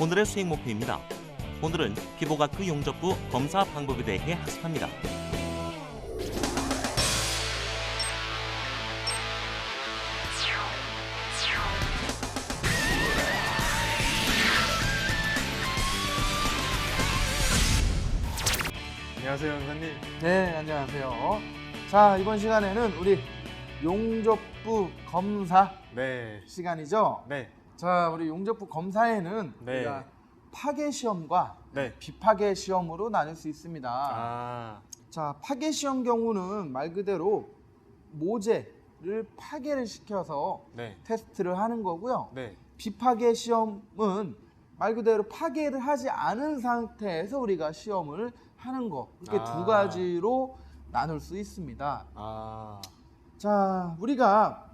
오늘의 수행 목표입니다. 오늘은 피부과학 용접부 검사 방법에 대해 학습합니다. 안녕하세요, 선생님. 네, 안녕하세요. 자, 이번 시간에는 우리 용접부 검사 네. 시간이죠. 네. 자, 우리 용접부 검사에는 네. 우리가 파괴 시험과 네. 비파괴 시험으로 나눌 수 있습니다. 아. 자, 파괴 시험 경우는 말 그대로 모재를 파괴를 시켜서 네. 테스트를 하는 거고요. 네. 비파괴 시험은 말 그대로 파괴를 하지 않은 상태에서 우리가 시험을 하는 거. 이렇게 두 가지로 나눌 수 있습니다. 아. 자, 우리가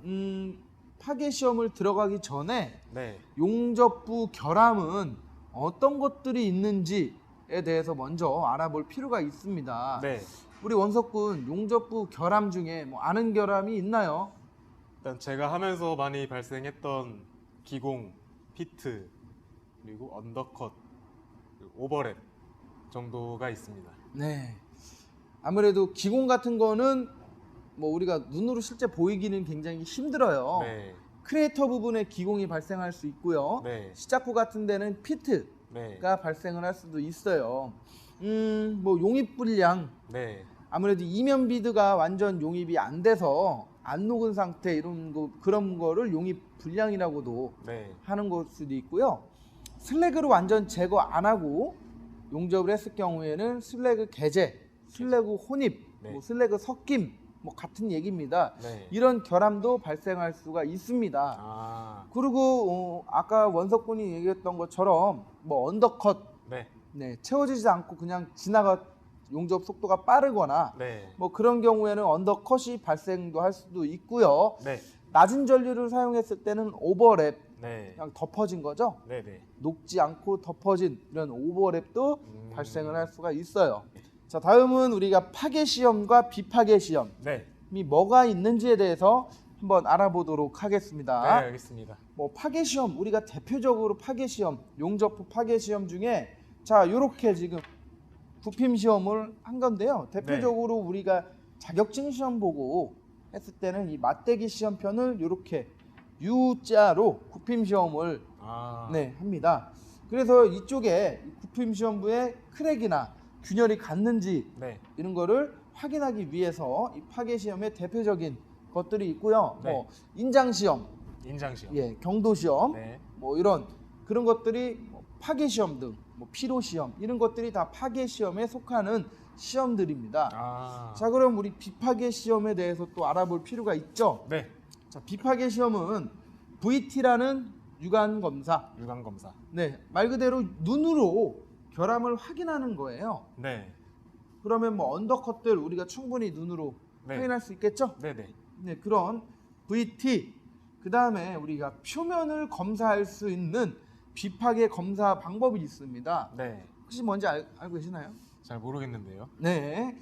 파괴 시험을 들어가기 전에 네. 용접부 결함은 어떤 것들이 있는지에 대해서 먼저 알아볼 필요가 있습니다. 네. 우리 원석군 용접부 결함 중에 뭐 아는 결함이 있나요? 일단 제가 하면서 많이 발생했던 기공, 피트, 그리고 언더컷, 그리고 오버랩 정도가 있습니다. 네. 아무래도 기공 같은 거는 뭐 우리가 눈으로 실제 보이기는 굉장히 힘들어요. 네. 크레이터 부분에 기공이 발생할 수 있고요. 네. 시작부 같은 데는 피트가 네. 발생을 할 수도 있어요. 뭐 용입 불량, 네. 아무래도 이면 비드가 완전 용입이 안 돼서 안 녹은 상태 이런 거 그런 거를 용입 불량이라고도 네. 하는 걸 수도 있고요. 슬래그를 완전 제거 안 하고 용접을 했을 경우에는 슬래그 개제, 슬래그 혼입, 네. 뭐 슬래그 섞임 뭐 같은 얘기입니다. 네. 이런 결함도 발생할 수가 있습니다. 아. 그리고 아까 원석군이 얘기했던 것처럼 뭐 언더컷, 네. 네, 채워지지 않고 그냥 지나가 용접 속도가 빠르거나 네. 뭐 그런 경우에는 언더컷이 발생도 할 수도 있고요. 네. 낮은 전류를 사용했을 때는 오버랩, 네. 그냥 덮어진 거죠. 네. 네. 녹지 않고 덮어진 이런 오버랩도 발생을 할 수가 있어요. 자, 다음은 우리가 파괴 시험과 비파괴 시험이 네. 뭐가 있는지에 대해서 한번 알아보도록 하겠습니다. 네, 알겠습니다. 뭐 파괴 시험, 우리가 대표적으로 파괴 시험, 용접부 파괴 시험 중에 자, 요렇게 지금 부품 시험을 한 건데요. 대표적으로 우리가 자격증 시험 보고 했을 때는 이 맞대기 시험편을 요렇게 U자로 부품 시험을 아. 네, 합니다. 그래서 이쪽에 부품 시험부에 크랙이나 균열이 갔는지 네. 이런 거를 확인하기 위해서 이 파괴 시험의 대표적인 것들이 있고요. 네. 뭐 인장 시험, 인장 시험. 예, 경도 시험, 네. 뭐 이런 그런 것들이 뭐 파괴 시험 등, 뭐 피로 시험 이런 것들이 다 파괴 시험에 속하는 시험들입니다. 아. 자, 그럼 우리 비파괴 시험에 대해서 또 알아볼 필요가 있죠. 네. 자, 비파괴 시험은 VT라는 유관 검사. 유관 검사. 네, 말 그대로 눈으로 결함을 확인하는 거예요. 네. 그러면 뭐 언더컷들 우리가 충분히 눈으로 네. 확인할 수 있겠죠? 네, 네. 네, 그런 VT. 그다음에 우리가 표면을 검사할 수 있는 비파괴 검사 방법이 있습니다. 네. 혹시 뭔지 알고 계시나요? 잘 모르겠는데요. 네.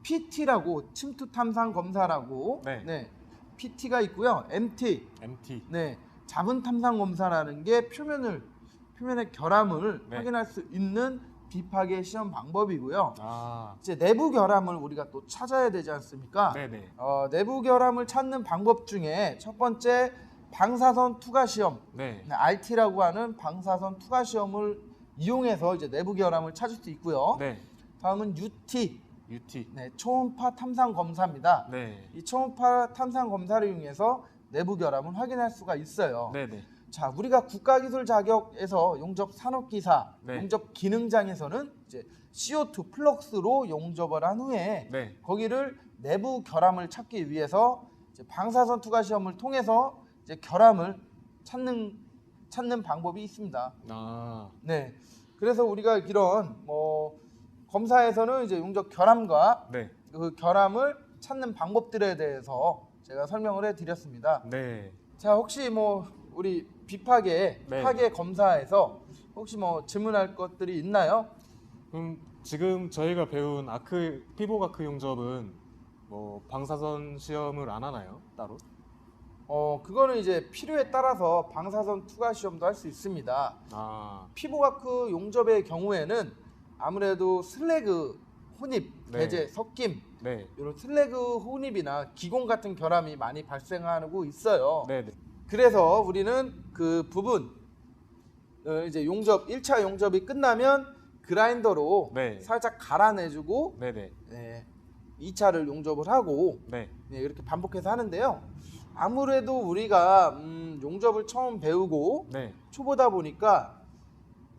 PT라고 침투 탐상 검사라고 네. PT가 있고요. MT. MT. 네. 자분 탐상 검사라는 게 표면의 결함을 네. 확인할 수 있는 비파괴 시험 방법이고요. 아. 이제 내부 결함을 우리가 또 찾아야 되지 않습니까? 네네. 내부 결함을 찾는 방법 중에 첫 번째 방사선 투과 시험, 네. RT라고 하는 방사선 투과 시험을 이용해서 이제 내부 결함을 찾을 수 있고요. 네. 다음은 UT, UT. 네, 초음파 탐상 검사입니다. 네. 이 초음파 탐상 검사를 이용해서 내부 결함을 확인할 수가 있어요. 네네. 자, 우리가 국가기술 자격에서 용접 산업기사, 네. 용접 기능장에서는 이제 CO2 플럭스로 용접을 한 후에 네. 거기를 내부 결함을 찾기 위해서 이제 방사선 투과 시험을 통해서 이제 결함을 찾는 방법이 있습니다. 아. 네. 그래서 우리가 이런 검사에서는 이제 용접 결함과 네. 그 결함을 찾는 방법들에 대해서 제가 설명을 해드렸습니다. 네. 자, 혹시 뭐 우리 비파괴 네. 파괴 검사에서 혹시 뭐 질문할 것들이 있나요? 그럼 지금 저희가 배운 피복 아크 용접은 뭐 방사선 시험을 안 하나요? 따로? 그거는 이제 필요에 따라서 방사선 투과 시험도 할 수 있습니다. 아, 피부과크 용접의 경우에는 아무래도 슬래그 혼입, 네. 배제, 섞임 네. 이런 슬래그 혼입이나 기공 같은 결함이 많이 발생하고 있어요. 네. 네. 그래서 우리는 그 부분 이제 용접 1차 용접이 끝나면 그라인더로 네. 살짝 갈아내주고 네. 네. 네, 2차를 용접을 하고 네. 네, 이렇게 반복해서 하는데요. 아무래도 우리가 용접을 처음 배우고 네. 초보다 보니까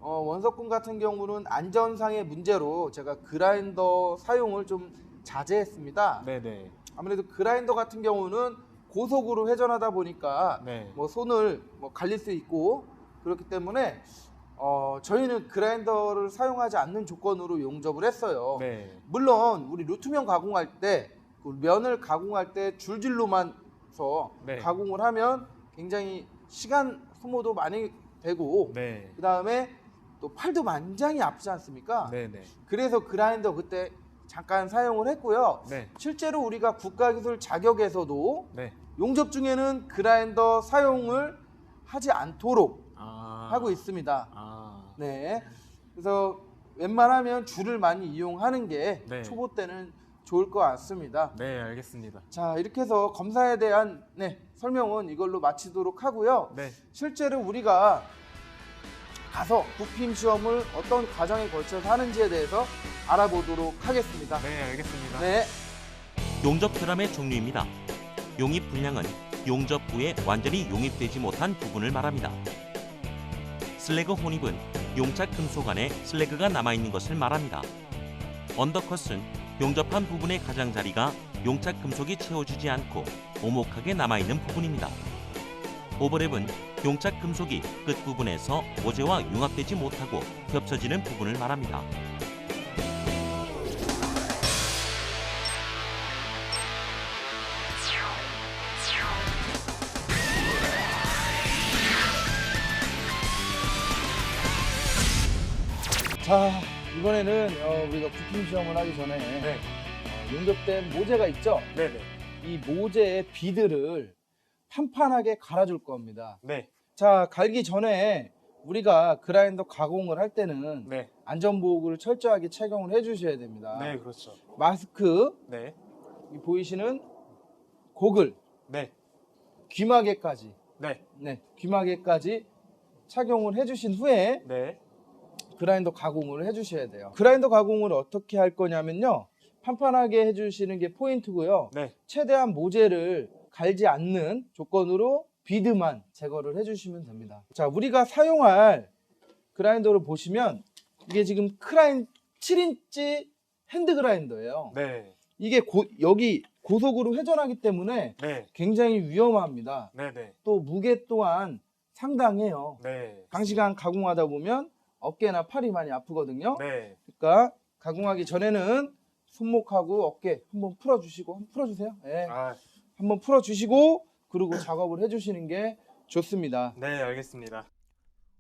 원석군 같은 경우는 안전상의 문제로 제가 그라인더 사용을 좀 자제했습니다. 네. 네. 아무래도 그라인더 같은 경우는 고속으로 회전하다 보니까 네. 뭐 손을 뭐 갈릴 수 있고 그렇기 때문에 저희는 그라인더를 사용하지 않는 조건으로 용접을 했어요. 네. 물론 우리 루트면 가공할 때 그 면을 가공할 때 줄질로만서 네. 가공을 하면 굉장히 시간 소모도 많이 되고 네. 그 다음에 또 팔도 만장이 아프지 않습니까? 네. 네. 그래서 그라인더 그때 잠깐 사용을 했고요. 네. 실제로 우리가 국가기술 자격에서도 네. 용접 중에는 그라인더 사용을 하지 않도록 아. 하고 있습니다. 아. 네. 그래서 웬만하면 줄을 많이 이용하는 게 네. 초보 때는 좋을 것 같습니다. 네, 알겠습니다. 자, 이렇게 해서 검사에 대한 설명은 이걸로 마치도록 하고요. 네. 실제로 우리가 가서 부품 시험을 어떤 과정에 걸쳐서 하는지에 대해서 알아보도록 하겠습니다. 네, 알겠습니다. 네. 용접 결함의 종류입니다. 용입 불량은 용접 후에 완전히 용입되지 못한 부분을 말합니다. 슬래그 혼입은 용착 금속 안에 슬래그가 남아있는 것을 말합니다. 언더컷은 용접한 부분의 가장자리가 용착 금속이 채워주지 않고 오목하게 남아있는 부분입니다. 오버랩은 용착 금속이 끝부분에서 모재와 융합되지 못하고 겹쳐지는 부분을 말합니다. 자, 이번에는 우리가 부품 시험을 하기 전에 네. 용접된 모재가 있죠? 네, 네. 이 모재의 비드를 판판하게 갈아줄 겁니다. 네. 자, 갈기 전에 우리가 그라인더 가공을 할 때는 네. 안전보호구를 철저하게 착용을 해주셔야 됩니다. 네, 그렇죠. 마스크, 네. 이 보이시는 고글, 네. 귀마개까지, 네. 귀마개까지 착용을 해주신 후에 네. 그라인더 가공을 해주셔야 돼요. 그라인더 가공을 어떻게 할 거냐면요, 판판하게 해주시는 게 포인트고요. 네. 최대한 모재를 갈지 않는 조건으로 비드만 제거를 해주시면 됩니다. 자, 우리가 사용할 그라인더를 보시면 이게 지금 크라인 7인치 핸드 그라인더예요. 네. 이게 여기 고속으로 회전하기 때문에 네. 굉장히 위험합니다. 네. 네. 또 무게 또한 상당해요. 네. 장시간 가공하다 보면 어깨나 팔이 많이 아프거든요. 네. 그러니까 가공하기 전에는 손목하고 어깨 한번 풀어주시고, 한번 풀어주세요. 네. 아, 한번 풀어주시고 그리고 작업을 해주시는 게 좋습니다. 네, 알겠습니다.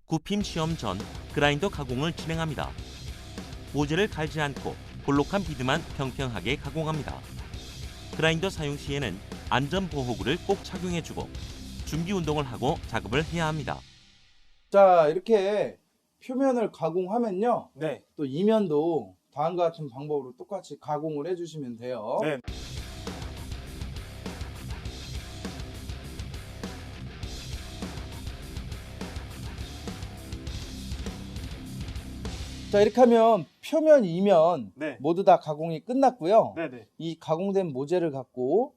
굽힘 시험 전 그라인더 가공을 진행합니다. 모재를 갈지 않고 볼록한 비드만 평평하게 가공합니다. 그라인더 사용 시에는 안전보호구를 꼭 착용해주고 준비 운동을 하고 작업을 해야 합니다. 자, 이렇게 표면을 가공하면요, 네. 또 이면도 다음과 같은 방법으로 똑같이 가공을 해주시면 돼요. 네. 자, 이렇게 하면 표면, 이면 네. 모두 다 가공이 끝났고요. 네, 네. 이 가공된 모재를 갖고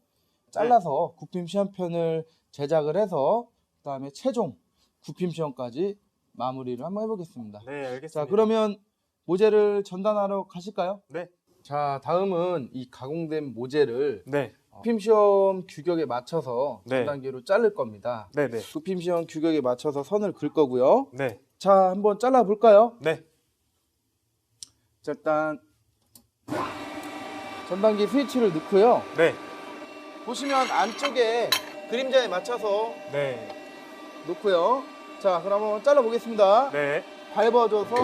잘라서 굽힘 시험편을 제작을 해서 그다음에 최종 굽힘 시험까지 마무리를 한번 해보겠습니다. 네, 알겠습니다. 자, 그러면 모재를 전단하러 가실까요? 네. 자, 다음은 이 가공된 모재를 네. 굽힘 시험 규격에 맞춰서 네. 전단기로 자를 겁니다. 네, 네. 굽힘 시험 규격에 맞춰서 선을 그을 거고요. 네. 자, 한번 잘라 볼까요? 네. 자, 일단 전단기 스위치를 넣고요. 네. 보시면 안쪽에 그림자에 맞춰서 네. 놓고요. 자, 그럼 한번 잘라 보겠습니다. 네. 밟아줘서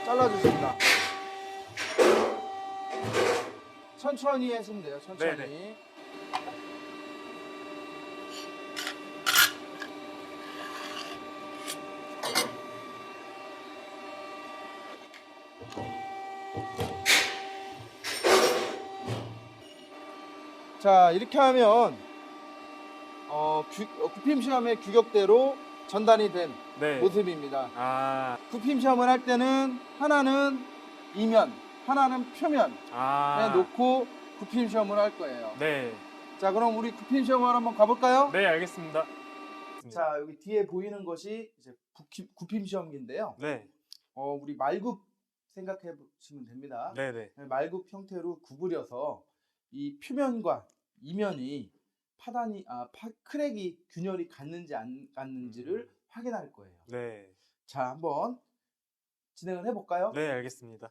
잘라주십니다. 천천히 하시면 돼요. 천천히. 네네. 자, 이렇게 하면 굽힘 시험의 규격대로 전단이 된 네. 모습입니다. 아, 굽힘 시험을 할 때는 하나는 이면, 하나는 표면에 놓고 굽힘 시험을 할 거예요. 네. 자, 그럼 우리 굽힘 시험을 한번 가볼까요? 네, 알겠습니다. 자, 여기 뒤에 보이는 것이 이제 굽힘 시험기인데요. 네. 우리 말굽 생각해 보시면 됩니다. 네, 네. 말굽 형태로 구부려서 이 표면과 이면이 크랙이 균열이 갔는지 안 갔는지를 확인할 거예요. 네. 자, 한번 진행을 해볼까요? 네, 알겠습니다.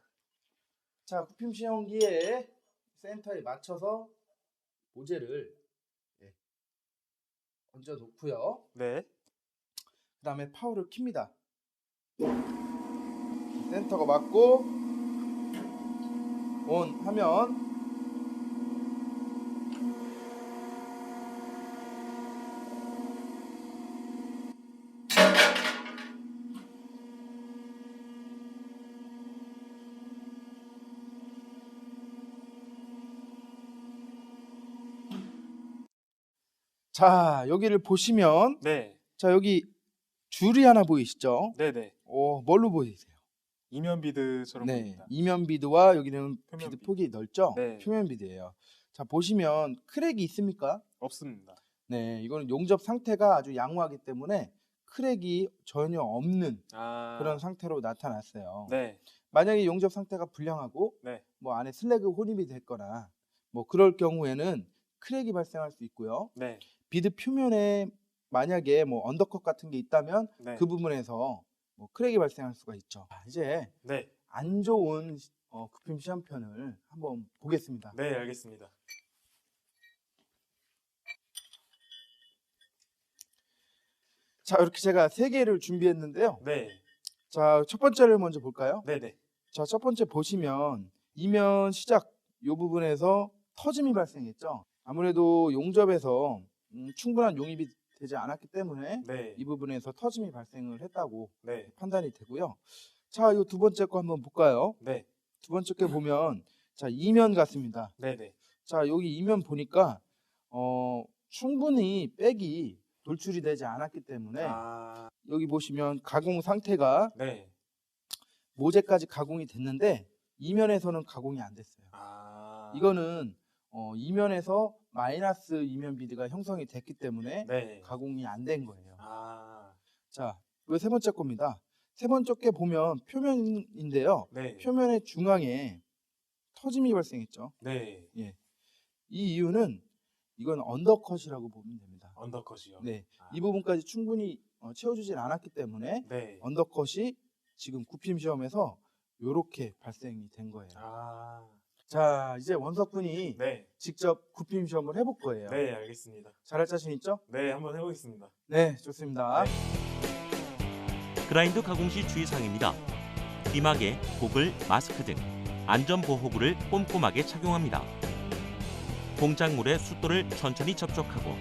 자, 굽힘 시험기에 센터에 맞춰서 모재를 얹어 놓고요. 네. 그 다음에 파워를 킵니다. 센터가 맞고 온 하면 자, 여기를 보시면 네. 자, 여기 줄이 하나 보이시죠? 네, 네. 뭘로 보이세요? 이면 비드처럼 네, 보입니다. 이면 비드와 여기는 표면 비드 폭이 넓죠? 네. 표면 비드예요. 자, 보시면 크랙이 있습니까? 없습니다. 네, 이거는 용접 상태가 아주 양호하기 때문에 크랙이 전혀 없는 그런 상태로 나타났어요. 네. 만약에 용접 상태가 불량하고 네. 뭐 안에 슬래그 혼입이 됐거나 뭐 그럴 경우에는 크랙이 발생할 수 있고요. 네. 비드 표면에 만약에 뭐 언더컷 같은 게 있다면 네. 그 부분에서 뭐 크랙이 발생할 수가 있죠. 이제 네. 안 좋은 굽힘 시험편을 한번 보겠습니다. 네, 알겠습니다. 자, 이렇게 제가 3개를 준비했는데요. 네. 자, 첫 번째를 먼저 볼까요? 네, 네. 자, 첫 번째 보시면 이면 시작 이 부분에서 터짐이 발생했죠. 아무래도 용접에서 충분한 용입이 되지 않았기 때문에 네. 이 부분에서 터짐이 발생을 했다고 네. 판단이 되고요. 자, 이 두 번째 거 한번 볼까요? 네. 두 번째 거 보면 자, 이면 같습니다. 네, 네. 자, 여기 이면 보니까 충분히 백이 돌출이 되지 않았기 때문에 여기 보시면 가공 상태가 네. 모재까지 가공이 됐는데 이면에서는 가공이 안 됐어요. 이거는 이면에서 마이너스 이면 비드가 형성이 됐기 때문에 네. 가공이 안 된 거예요. 자, 이거 세 번째 겁니다. 세 번째 게 보면 표면인데요. 네. 표면의 중앙에 터짐이 발생했죠. 네. 이 이유는 이건 언더컷이라고 보면 됩니다. 언더컷이요. 네, 이 부분까지 충분히 채워주질 않았기 때문에 네. 언더컷이 지금 굽힘 시험에서 이렇게 발생이 된 거예요. 자, 이제 원석군이 네. 직접 굽힘 시험을 해볼 거예요. 네, 알겠습니다. 잘할 자신 있죠? 네, 한번 해보겠습니다. 네, 좋습니다. 그라인더 가공 시 주의사항입니다. 비마개, 고글, 마스크 등 안전보호구를 꼼꼼하게 착용합니다. 공작물의 숫도를 천천히 접촉하고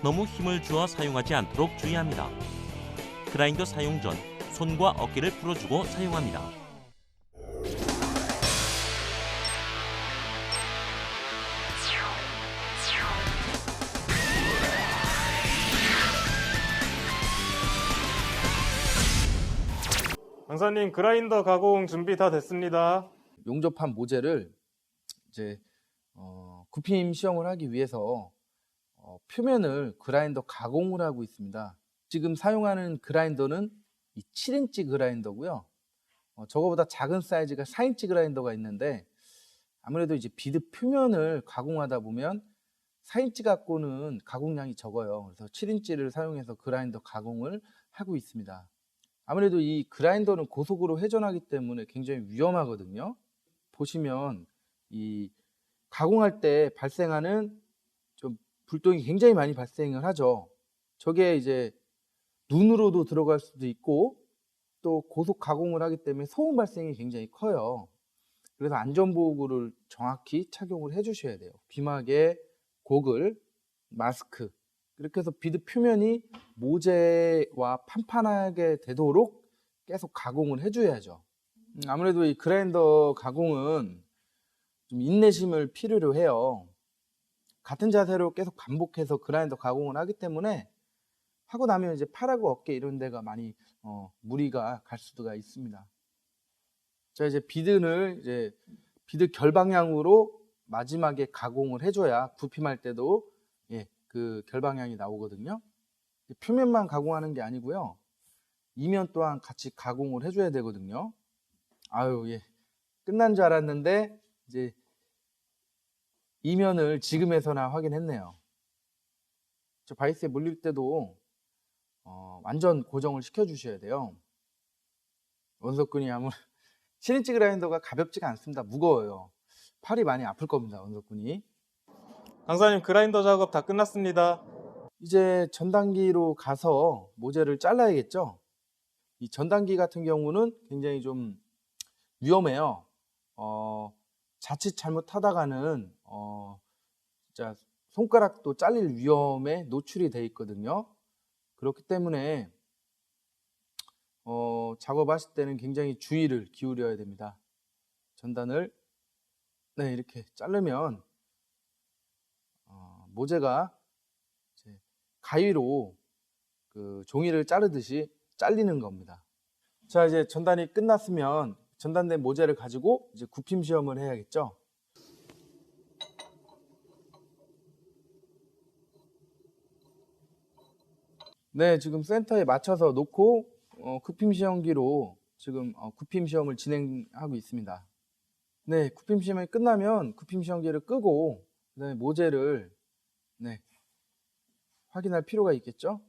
너무 힘을 주어 사용하지 않도록 주의합니다. 그라인더 사용 전 손과 어깨를 풀어주고 사용합니다. 강사님, 그라인더 가공 준비 다 됐습니다. 용접한 모재를 이제 굽힘 시험을 하기 위해서 표면을 그라인더 가공을 하고 있습니다. 지금 사용하는 그라인더는 이 7인치 그라인더고요. 저거보다 작은 사이즈가 4인치 그라인더가 있는데 아무래도 이제 비드 표면을 가공하다 보면 4인치 갖고는 가공량이 적어요. 그래서 7인치를 사용해서 그라인더 가공을 하고 있습니다. 아무래도 이 그라인더는 고속으로 회전하기 때문에 굉장히 위험하거든요. 보시면 이 가공할 때 발생하는 좀 불똥이 굉장히 많이 발생을 하죠. 저게 이제 눈으로도 들어갈 수도 있고 또 고속 가공을 하기 때문에 소음 발생이 굉장히 커요. 그래서 안전보호구를 정확히 착용을 해주셔야 돼요. 비마개, 고글, 마스크 이렇게 해서 비드 표면이 모재와 판판하게 되도록 계속 가공을 해줘야죠. 아무래도 이 그라인더 가공은 좀 인내심을 필요로 해요. 같은 자세로 계속 반복해서 그라인더 가공을 하기 때문에 하고 나면 이제 팔하고 어깨 이런 데가 많이 무리가 갈 수가 있습니다. 자, 이제 비드 결방향으로 마지막에 가공을 해줘야 부품할 때도 그 결방향이 나오거든요. 표면만 가공하는 게 아니고요. 이면 또한 같이 가공을 해줘야 되거든요. 끝난 줄 알았는데 이제 이면을 지금에서나 확인했네요. 저 바이스에 물릴 때도 완전 고정을 시켜주셔야 돼요. 원석근이 시린치 그라인더가 가볍지가 않습니다. 무거워요. 팔이 많이 아플 겁니다. 원석근이. 강사님 그라인더 작업 다 끝났습니다. 이제 전단기로 가서 모재를 잘라야겠죠. 이 전단기 같은 경우는 굉장히 좀 위험해요. 자칫 잘못하다가는 진짜 손가락도 잘릴 위험에 노출이 돼 있거든요. 그렇기 때문에 작업하실 때는 굉장히 주의를 기울여야 됩니다. 전단을 이렇게 자르면 모재가 이제 가위로 그 종이를 자르듯이 잘리는 겁니다. 자, 이제 전단이 끝났으면 전단된 모재를 가지고 이제 굽힘 시험을 해야겠죠. 네, 지금 센터에 맞춰서 놓고 굽힘 시험기로 지금 굽힘 시험을 진행하고 있습니다. 네, 굽힘 시험이 끝나면 굽힘 시험기를 끄고 그다음에 모재를 확인할 필요가 있겠죠.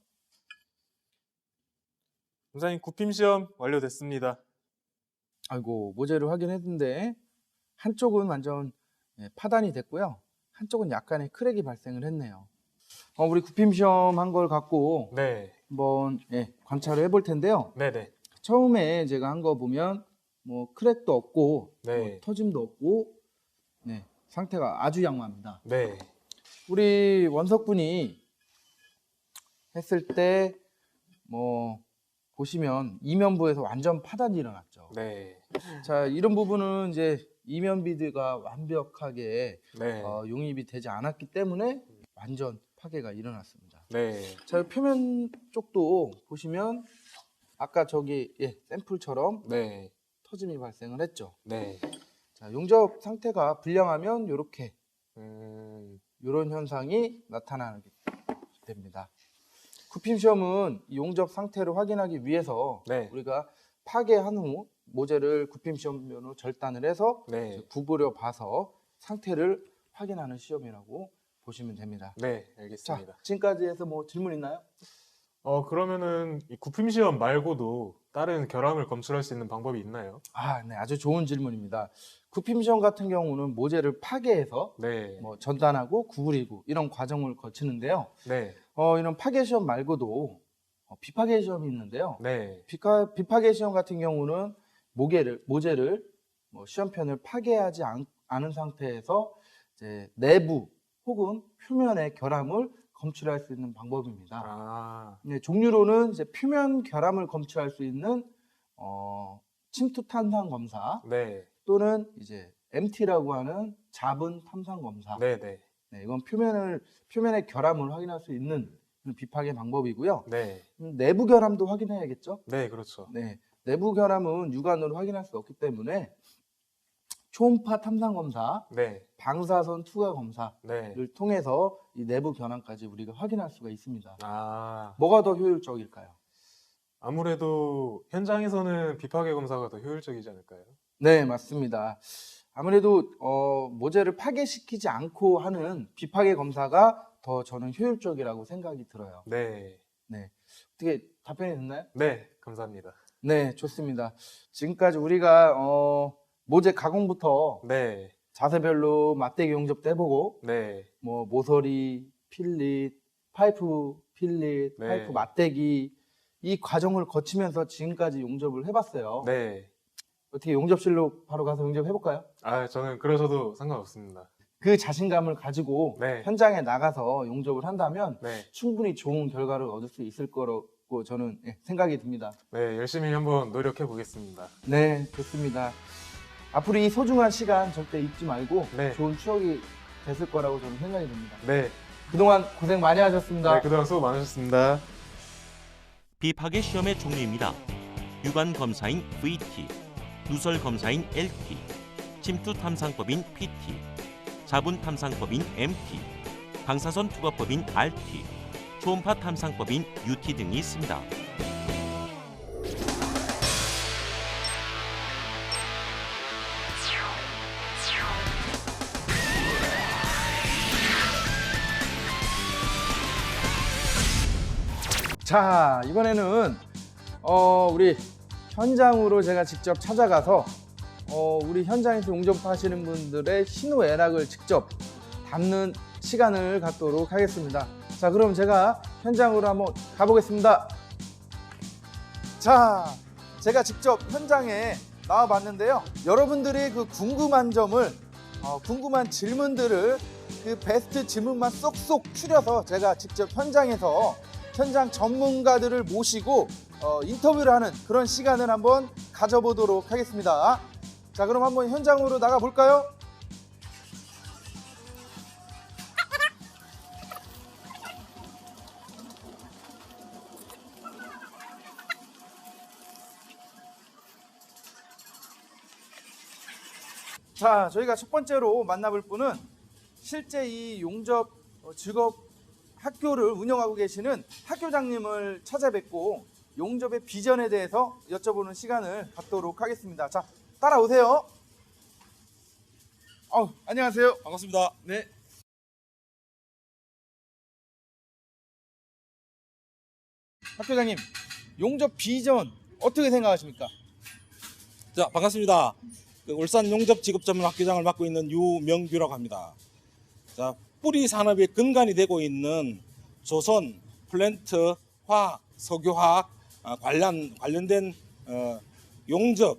강사님 굽힘 시험 완료됐습니다. 아이고, 모재를 확인했는데 한쪽은 완전 파단이 됐고요. 한쪽은 약간의 크랙이 발생을 했네요. 우리 굽힘 시험 한 걸 갖고 한번 관찰을 해볼 텐데요. 네네. 처음에 제가 한 거 보면 뭐 크랙도 없고 뭐 터짐도 없고 상태가 아주 양호합니다. 네. 우리 원석분이 했을 때 뭐 보시면 이면부에서 완전 파단이 일어났죠. 네. 자, 이런 부분은 이제 이면 비드가 완벽하게 용입이 되지 않았기 때문에 완전 파괴가 일어났습니다. 네. 자, 표면 쪽도 보시면 아까 저기 샘플처럼 터짐이 발생을 했죠. 네. 자, 용접 상태가 불량하면 이렇게 이런 현상이 나타나게 됩니다. 굽힘 시험은 용접 상태를 확인하기 위해서 우리가 파괴한 후 모재를 굽힘 시험으로 절단을 해서 구부려 봐서 상태를 확인하는 시험이라고 보시면 됩니다. 네, 알겠습니다. 자, 지금까지 해서 뭐 질문 있나요? 그러면은 이 굽힘 시험 말고도 다른 결함을 검출할 수 있는 방법이 있나요? 네, 아주 좋은 질문입니다. 굽힘 시험 같은 경우는 모재를 파괴해서 뭐 전단하고 구부리고 이런 과정을 거치는데요. 이런 파괴 시험 말고도 비파괴 시험이 있는데요. 비파괴 시험 같은 경우는 모재를 뭐 시험편을 파괴하지 않은 상태에서 이제 내부 혹은 표면의 결함을 검출할 수 있는 방법입니다. 종류로는 이제 표면 결함을 검출할 수 있는 침투 탄산 검사 또는 이제 MT라고 하는 잡은 탐산 검사. 이건 표면의 결함을 확인할 수 있는 비파괴 방법이고요. 내부 결함도 확인해야겠죠. 그렇죠. 내부 결함은 육안으로 확인할 수 없기 때문에 초음파 탐산 검사, 방사선 투과 검사를 통해서 이 내부 결함까지 우리가 확인할 수가 있습니다. 뭐가 더 효율적일까요? 아무래도 현장에서는 비파괴 검사가 더 효율적이지 않을까요? 네, 맞습니다. 아무래도 모재를 파괴시키지 않고 하는 비파괴 검사가 더 저는 효율적이라고 생각이 들어요. 어떻게 답변이 됐나요? 네, 감사합니다. 네, 좋습니다. 지금까지 우리가 모재 가공부터 자세별로 맞대기 용접도 해보고 뭐 모서리, 필릿, 파이프 필릿, 파이프 맞대기 이 과정을 거치면서 지금까지 용접을 해봤어요. 어떻게 용접실로 바로 가서 용접해볼까요? 저는 그러셔도 상관없습니다. 그 자신감을 가지고 현장에 나가서 용접을 한다면 충분히 좋은 결과를 얻을 수 있을 거라고 저는 생각이 듭니다. 열심히 한번 노력해 보겠습니다. 네, 좋습니다. 앞으로 이 소중한 시간 절대 잊지 말고 좋은 추억이 됐을 거라고 저는 생각이 듭니다. 네. 그동안 고생 많이 하셨습니다. 네, 그동안 수고 많으셨습니다. 비파괴 시험의 종류입니다. 유관 검사인 VT, 누설 검사인 LT, 침투 탐상법인 PT, 자분 탐상법인 MT, 방사선 투과법인 RT, 초음파 탐상법인 UT 등이 있습니다. 자, 이번에는 우리 현장으로 제가 직접 찾아가서 우리 현장에서 용접하시는 분들의 희노애락을 직접 담는 시간을 갖도록 하겠습니다. 자, 그럼 제가 현장으로 한번 가보겠습니다. 자, 제가 직접 현장에 나와봤는데요. 여러분들이 그 궁금한 점을, 궁금한 질문들을 그 베스트 질문만 쏙쏙 추려서 제가 직접 현장에서 현장 전문가들을 모시고 인터뷰를 하는 그런 시간을 한번 가져보도록 하겠습니다. 자, 그럼 한번 현장으로 나가 볼까요? 자, 저희가 첫 번째로 만나볼 분은 실제 이 용접 직업 학교를 운영하고 계시는 학교장님을 찾아뵙고 용접의 비전에 대해서 여쭤보는 시간을 갖도록 하겠습니다. 자, 따라오세요. 안녕하세요. 반갑습니다. 네. 학교장님, 용접 비전 어떻게 생각하십니까? 자, 반갑습니다. 울산 용접직업전문학교장을 맡고 있는 유명규라고 합니다. 자, 뿌리 산업의 근간이 되고 있는 조선, 플랜트, 화학, 석유화학 관련된 용접,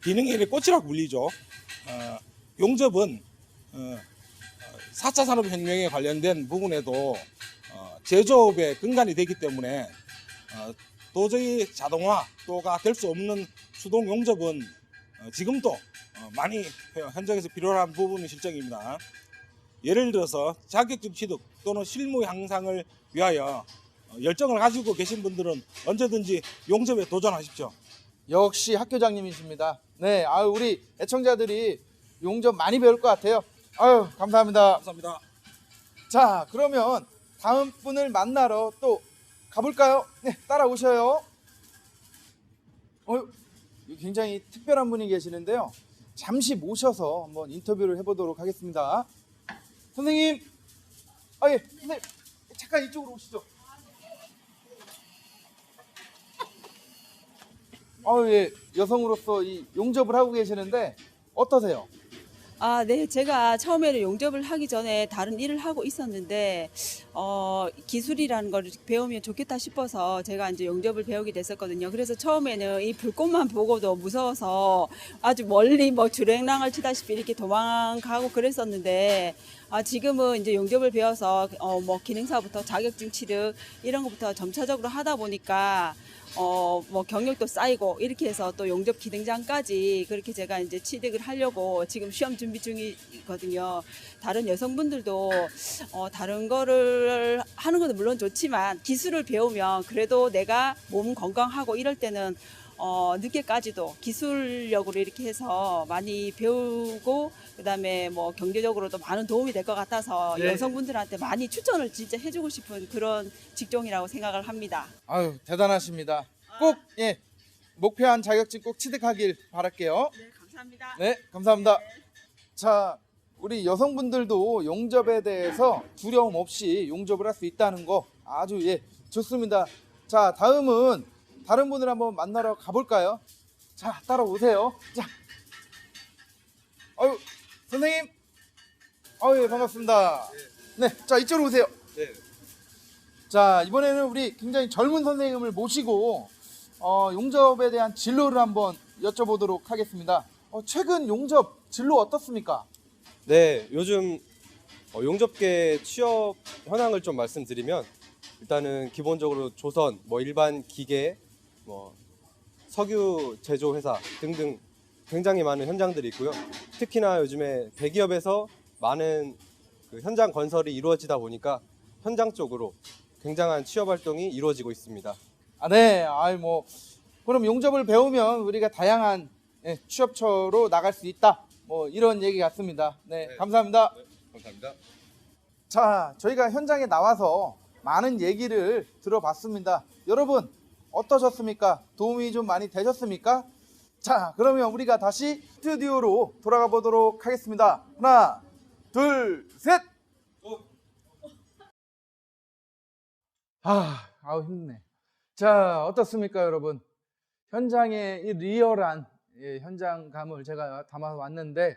기능의 꽃이라고 불리죠. 용접은 4차 산업혁명에 관련된 부분에도 제조업의 근간이 되기 때문에 도저히 자동화가 될 수 없는 수동 용접은 지금도 많이 현장에서 필요한 부분이 실정입니다. 예를 들어서 자격증 취득 또는 실무 향상을 위하여 열정을 가지고 계신 분들은 언제든지 용접에 도전하십시오. 역시 학교장님이십니다. 네, 우리 애청자들이 용접 많이 배울 것 같아요. 감사합니다. 감사합니다. 자, 그러면 다음 분을 만나러 또 가볼까요? 네, 따라오셔요. 굉장히 특별한 분이 계시는데요. 잠시 모셔서 한번 인터뷰를 해보도록 하겠습니다. 선생님, 선생님, 잠깐 이쪽으로 오시죠. 예, 여성으로서 이 용접을 하고 계시는데 어떠세요? 네. 제가 처음에는 용접을 하기 전에 다른 일을 하고 있었는데, 기술이라는 걸 배우면 좋겠다 싶어서 제가 이제 용접을 배우게 됐었거든요. 그래서 처음에는 이 불꽃만 보고도 무서워서 아주 멀리 주랭랑을 치다시피 이렇게 도망가고 그랬었는데, 지금은 이제 용접을 배워서, 기능사부터 자격증 취득 이런 것부터 점차적으로 하다 보니까, 경력도 쌓이고 이렇게 해서 또 용접 기능장까지 그렇게 제가 이제 취득을 하려고 지금 시험 준비 중이거든요. 다른 여성분들도 다른 거를 하는 것도 물론 좋지만 기술을 배우면 그래도 내가 몸 건강하고 이럴 때는 늦게까지도 기술력으로 이렇게 해서 많이 배우고 그다음에 경제적으로도 많은 도움이 될 것 같아서 네. 여성분들한테 많이 추천을 진짜 해주고 싶은 그런 직종이라고 생각을 합니다. 대단하십니다. 꼭 목표한 자격증 꼭 취득하길 바랄게요. 네, 감사합니다. 네, 감사합니다. 자, 우리 여성분들도 용접에 대해서 두려움 없이 용접을 할 수 있다는 거 아주 좋습니다. 자, 다음은 다른 분을 한번 만나러 가볼까요? 자, 따라오세요. 자, 선생님, 반갑습니다. 네, 자, 이쪽으로 오세요. 네. 자, 이번에는 우리 굉장히 젊은 선생님을 모시고 용접에 대한 진로를 한번 여쭤보도록 하겠습니다. 최근 용접 진로 어떻습니까? 네, 요즘 용접계 취업 현황을 좀 말씀드리면 일단은 기본적으로 조선, 일반 기계, 석유 제조 회사 등등 굉장히 많은 현장들이 있고요. 특히나 요즘에 대기업에서 많은 그 현장 건설이 이루어지다 보니까 현장 쪽으로 굉장한 취업 활동이 이루어지고 있습니다. 네. 그럼 용접을 배우면 우리가 다양한 취업처로 나갈 수 있다. 이런 얘기 같습니다. 네, 네. 감사합니다. 감사합니다. 자, 저희가 현장에 나와서 많은 얘기를 들어봤습니다. 여러분, 어떠셨습니까? 도움이 좀 많이 되셨습니까? 자, 그러면 우리가 다시 스튜디오로 돌아가 보도록 하겠습니다. 하나, 둘, 셋! 아우, 힘드네. 자, 어떻습니까, 여러분? 현장의 이 리얼한 현장감을 제가 담아 왔는데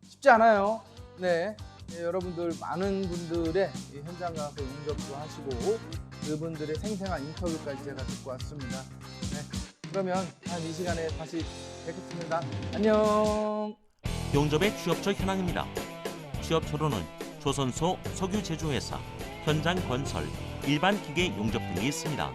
쉽지 않아요. 네, 여러분들 많은 분들의 현장 가서 용접도 하시고 그분들의 생생한 인터뷰까지 제가 듣고 왔습니다. 네, 그러면 한 이 시간에 다시 뵙겠습니다. 안녕. 용접의 취업처 현황입니다. 취업처로는 조선소, 석유 제조회사, 현장 건설, 일반 기계 용접 등이 있습니다.